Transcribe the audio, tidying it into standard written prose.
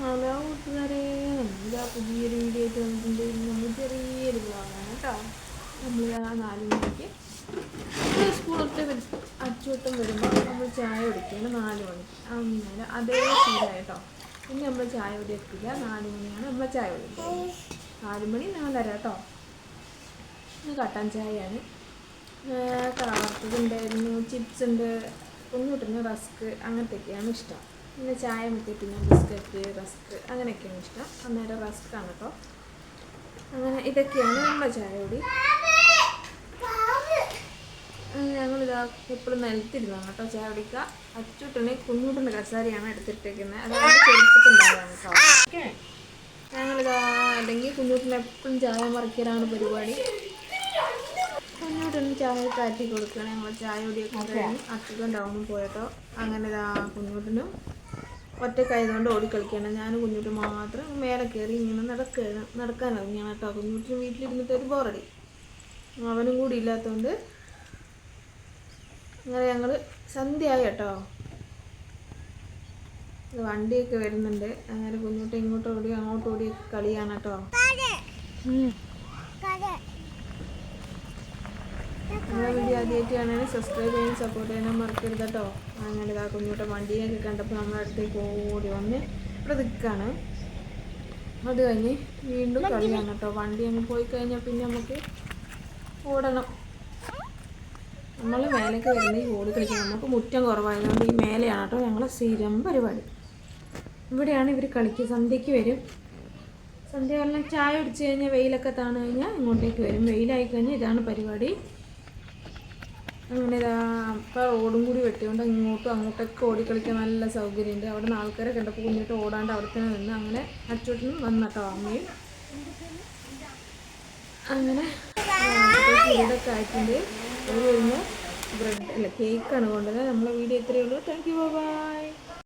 Hello കൂട്ടുകാരെ, നമ്മളിതാ പുതിയൊരു വീഡിയോ ആയിട്ട് വന്നിട്ടുണ്ട്. നമ്മൾ ചെറിയൊരു വ്ളോഗാണ് കേട്ടോ. നമ്മൾ ആ 4 മണിക്ക് സ്കൂളൊക്കെ അച്ചുവട്ടം വരുമ്പോൾ നമ്മൾ ചായ കുടിക്കുകയാണ് 4 മണിക്ക്. അന്നേരം അതേ ശീലമായി കേട്ടോ. പിന്നെ നമ്മൾ ചായ കുടി എത്തില്ല, 4 മണിയാണ് നമ്മൾ ചായ കുടിക്കുന്നത്. 4 മണി 4:30 കേട്ടോ. കട്ടൻ ചായയാണ്. കവർത്തതുണ്ടായിരുന്നു, ചിപ്സ് ഉണ്ട്, കുഞ്ഞുട്ടിന് റസ്ക് അങ്ങനത്തെയൊക്കെയാണ് ഇഷ്ടം. പിന്നെ ചായ മുക്കി പിന്നെ ബിസ്ക്കറ്റ്, റസ്ക് അങ്ങനെയൊക്കെയാണ് ഇഷ്ടം. അന്നേരം റസ്ക്കാണ് കേട്ടോ. അങ്ങനെ ഇതൊക്കെയാണ് നമ്മുടെ ചായ കൂടി. ഞങ്ങളിതാ എപ്പോഴും നിലത്തിരുന്നാണ് കേട്ടോ ചായ കുടിക്കുക. അച്ചൂട്ടന് കുഞ്ഞൂട്ടിൻ്റെ കസാരയാണ് എടുത്തിട്ടേക്കുന്നത്. അതുകൊണ്ട് ചെറുപ്പത്തുണ്ടാകാണ് കേട്ടോ. ഞങ്ങളിതാ അല്ലെങ്കിൽ കുഞ്ഞൂട്ടിന് എപ്പോഴും ചായ മറിക്കലാണ് പരിപാടി. കുഞ്ഞൂട്ടിന് ചായ കാറ്റി കൊടുക്കുകയാണ്. ഞങ്ങൾ ചായ കുടിയൊക്കെ കഴിഞ്ഞ് അച്ഛൻ ടൗണിൽ പോയട്ടോ. അങ്ങനെ ഇതാ കുഞ്ഞൂട്ടിനും ഒറ്റക്കായതുകൊണ്ട് ഓടിക്കളിക്കുകയാണ്. ഞാൻ കുഞ്ഞൂട്ട് മാത്രം മേലെ കയറി ഇങ്ങനെ നടക്കാൻ ഇറങ്ങിയാണ് കേട്ടോ. കുഞ്ഞൂട്ടിന് വീട്ടിലിരുന്നിട്ട് ഒരു ബോറടി, അവനും കൂടി ഇല്ലാത്തതുകൊണ്ട് അങ്ങനെ ഞങ്ങൾ സന്ധ്യയായി കേട്ടോ. വണ്ടിയൊക്കെ വരുന്നുണ്ട്. അങ്ങനെ കുഞ്ഞൂട്ട് ഇങ്ങോട്ടോടി അങ്ങോട്ടോടി കളിയാണ് കേട്ടോ. നമ്മളെ വീഡിയോ ആദ്യമായിട്ട് കാണാൻ സബ്സ്ക്രൈബ് ചെയ്യാനും സപ്പോർട്ട് ചെയ്യാനും മറക്കരുത് കേട്ടോ. അങ്ങനെ ഇതാ കുഞ്ഞൂട്ട വണ്ടിയൊക്കെ കണ്ടപ്പോൾ നമ്മുടെ അടുത്തേക്ക് ഓടി വന്ന് ഇവിടെ നിൽക്കുകയാണ്. അത് കഴിഞ്ഞ് വീണ്ടും കളിയാണ് കേട്ടോ. വണ്ടി അങ്ങ് പോയി കഴിഞ്ഞാൽ പിന്നെ നമുക്ക് ഓടണം. നമ്മൾ മേലേക്ക് വരുന്ന ഈ ഓടി കളിക്കാൻ നമുക്ക് മുറ്റം കുറവായതുകൊണ്ട് ഈ മേലെയാണ് കേട്ടോ ഞങ്ങളെ സ്ഥിരം പരിപാടി. ഇവിടെയാണ് ഇവർ കളിക്കുക. സന്ധ്യയ്ക്ക് വരും. സന്ധ്യകാലം ചായ കുടിച്ച് കഴിഞ്ഞാൽ വെയിലൊക്കെ താണു കഴിഞ്ഞാൽ ഇങ്ങോട്ടേക്ക് വരും. വെയിലായി കഴിഞ്ഞാൽ ഇതാണ് പരിപാടി. അങ്ങനെ ഇതാ അപ്പം റോഡും കൂടി വെട്ടിക്കൊണ്ട് ഇങ്ങോട്ടും അങ്ങോട്ടൊക്കെ ഓടിക്കളിക്കാൻ നല്ല സൗകര്യമുണ്ട്. അവിടെ നിന്ന് ആൾക്കാരെ കണ്ടപ്പോൾ കുഞ്ഞിട്ട് ഓടാണ്ട് അവിടെ തന്നെ നിന്ന് അങ്ങനെ അച്ചോട്ടിനും വന്നിട്ടോ അമ്മയും. അങ്ങനെ വീടൊക്കെ ആയിട്ടുണ്ട്. ഒരു കഴിഞ്ഞ ബ്രെഡ് അല്ല കേക്കാണ് കൊണ്ടുവന്നത്. നമ്മളെ വീഡിയോ ഇത്രയേ ഉള്ളൂ. Thank you, by.